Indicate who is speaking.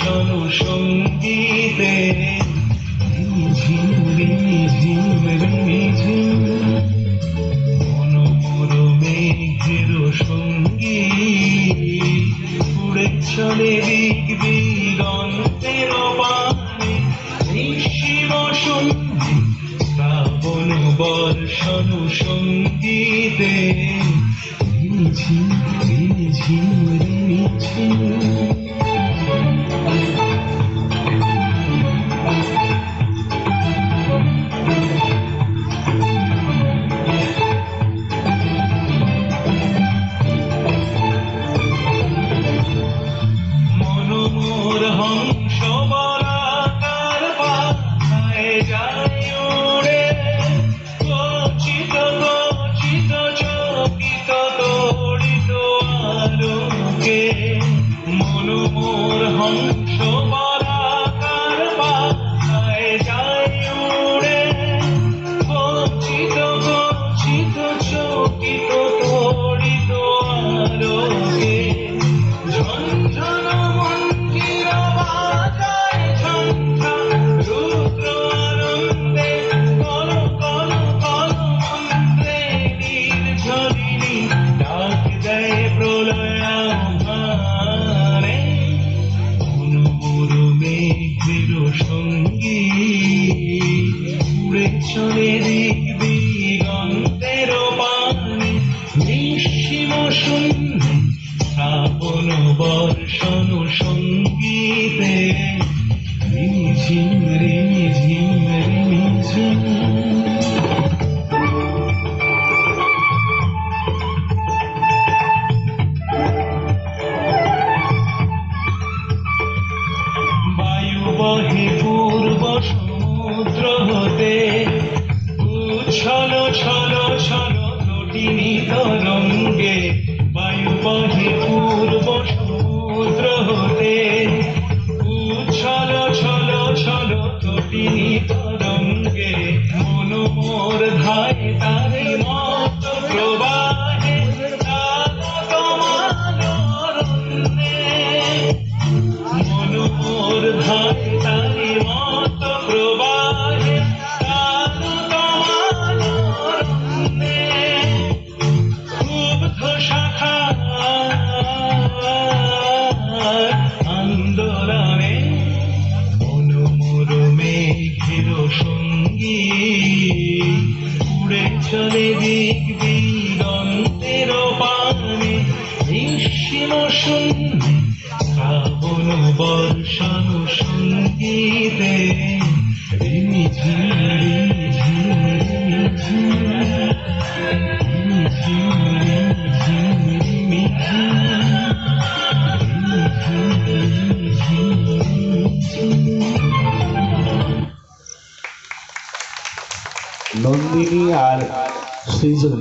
Speaker 1: বর্ষণ সঙ্গীতে ঝিম ঝিম ঝিম মনোমর মেঘের সঙ্গীত উড়ে চলে দিক দিগন্তের পানে নিঃসীম সন্ধি শ্রাবণ বর্ষণ সঙ্গীতে ঝিম ঝিম ঝিম মনোমোর হংস বলাকার পাখায় যায় উড়ে গচিত গচিত চকিত তড়িত আলোকে মনোমোর হংস বলাকার পাখায় যায় উড়ে গচিত গচিত চকিত তড়িত আলোকে ঝনঝন মন্দির বাজায় ঝনঝন রুদ্র আনন্দে কল কল কল মন্ত্রে নির্ঝরিণী ডাক দেয় প্রলয়ামানে মনোমর মেঘের সঙ্গীত উড়ে চলে দিক দিগন্তের পানে নিঃসীম শূন্যে শ্রাবণ বর্ষণ সঙ্গীতে ঝিম ঝিম ঝিম বায়ু বহে পূর্ব সমুদ্র হতে উচ্ছল ছল ছল তটিনী তরঙ্গে বায়ু বহে পূর্ব সমুদ্র হতে উচ্ছল ছল ছল তটিনী তরঙ্গে মনোমোর ধায় তারি মত প্রবাহে মনোমোর ধায় তারি মত প্রবাহে ক্ষুব্ধ শাখা আন্দোলনে মনোমর মেঘের সঙ্গীত উড়ে চলে দিক দিগন্তের পানে নিঃসীম শূন্যে শ্রাবণ বর্ষণ সঙ্গীতে ঝিম ঝিম ঝিম
Speaker 2: নন্দিনী আর সৃজন।